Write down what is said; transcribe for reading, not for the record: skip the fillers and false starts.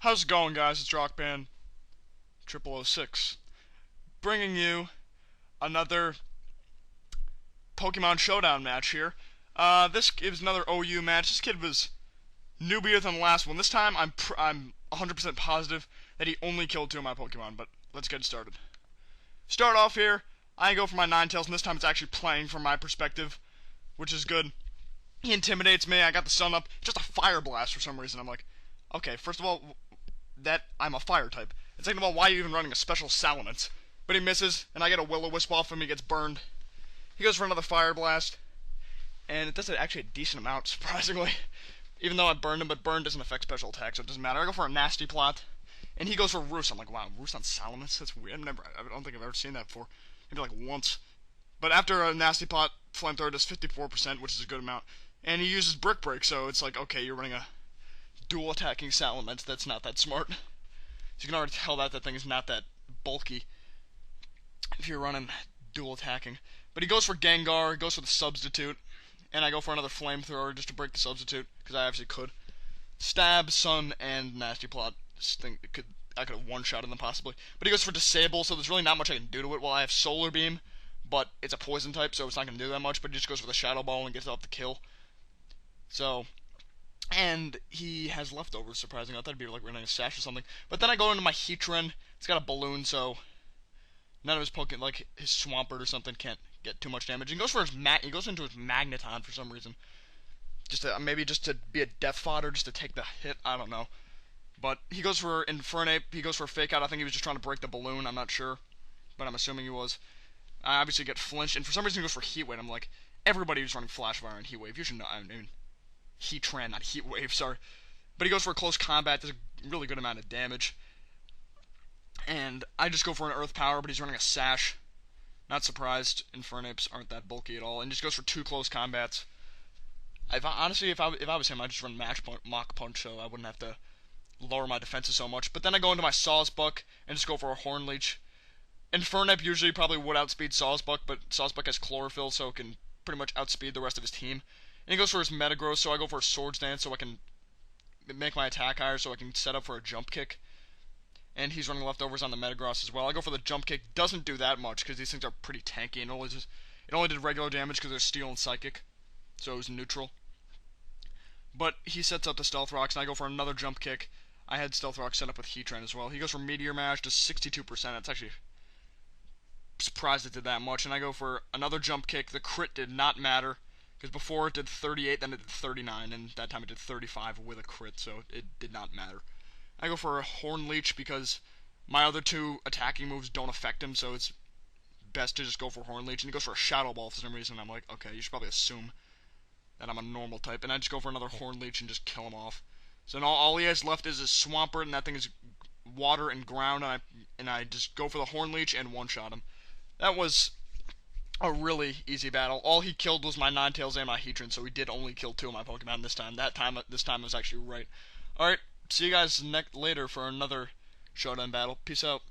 How's it going, guys? It's Rock Band 0006, bringing you another Pokemon Showdown match here. This is another OU match. This kid was newbier than the last one. This time, I'm 100% positive that he only killed 2 of my Pokemon, but let's get started. Start off here, I go for my Ninetales, and this time it's actually playing from my perspective, which is good. He intimidates me. I got the sun up, just a Fire Blast for some reason. I'm like, okay, first of all, that I'm a fire type. And second of all, why are you even running a special Salamence? But he misses, and I get a Will-O-Wisp off him. He gets burned. He goes for another Fire Blast, and it does actually a decent amount, surprisingly. Even though I burned him, but burn doesn't affect special attack, so it doesn't matter. I go for a Nasty Plot, and he goes for Roost. I'm like, wow, Roost on Salamence? That's weird. I don't think I've ever seen that before. Maybe like once. But after a Nasty Plot, Flamethrower does 54%, which is a good amount. And he uses Brick Break, so it's like, okay, you're running a dual attacking Salamence. That's not that smart. So you can already tell that thing is not that bulky if you're running dual attacking. But he goes for Gengar, goes for the Substitute, and I go for another Flamethrower just to break the Substitute, because I actually could. Stab, Sun, and Nasty Plot. I could have one-shotted them possibly. But he goes for Disable, so there's really not much I can do to it. Well, I have Solar Beam, but it's a poison type, so it's not going to do that much, but he just goes for the Shadow Ball and gets off the kill. So, and he has leftovers, surprisingly. I thought it'd be like running a Sash or something. But then I go into my Heatran. It's got a Balloon, so none of his Pokemon, like his Swampert or something, can't get too much damage. He goes for his he goes into his Magneton for some reason. Maybe just to be a death fodder, just to take the hit, I don't know. But he goes for Infernape, he goes for Fake Out. I think he was just trying to break the balloon, I'm not sure. But I'm assuming he was. I obviously get flinched, and for some reason he goes for Heat Wave. I'm like, everybody who's running Flash Fire and Heat Wave, you should know. I mean, Heatran, not Heat Wave, sorry. But he goes for a close combat, does a really good amount of damage. And I just go for an Earth Power, but he's running a Sash. Not surprised, Infernapes aren't that bulky at all. And just goes for 2 close combats. Honestly, if I was him, I'd just run Mach Punch, so I wouldn't have to lower my defenses so much. But then I go into my Sawsbuck and just go for a Horn Leech. Infernape usually probably would outspeed Sawsbuck, but Sawsbuck has Chlorophyll, so it can pretty much outspeed the rest of his team. And he goes for his Metagross, so I go for a Swords Dance so I can make my attack higher, so I can set up for a Jump Kick. And he's running leftovers on the Metagross as well. I go for the Jump Kick. Doesn't do that much, because these things are pretty tanky, and it only did regular damage because they're Steel and Psychic, so it was neutral. But he sets up the Stealth Rocks, and I go for another Jump Kick. I had Stealth Rock set up with Heatran as well. He goes for Meteor Mash, does 62%. That's actually surprised it did that much. And I go for another Jump Kick. The crit did not matter, because before it did 38, then it did 39, and that time it did 35 with a crit, so it did not matter. I go for a Horn Leech because my other 2 attacking moves don't affect him, so it's best to just go for Horn Leech. And he goes for a Shadow Ball for some reason. I'm like, okay, you should probably assume that I'm a normal type. And I just go for another Horn Leech and just kill him off. So now all he has left is his Swampert, and that thing is water and ground, and I just go for the Horn Leech and one-shot him. That was a really easy battle. All he killed was my Ninetales and my Heatran, so he did only kill 2 of my Pokemon this time. This time I was actually right. Alright, see you guys later for another Showdown battle. Peace out.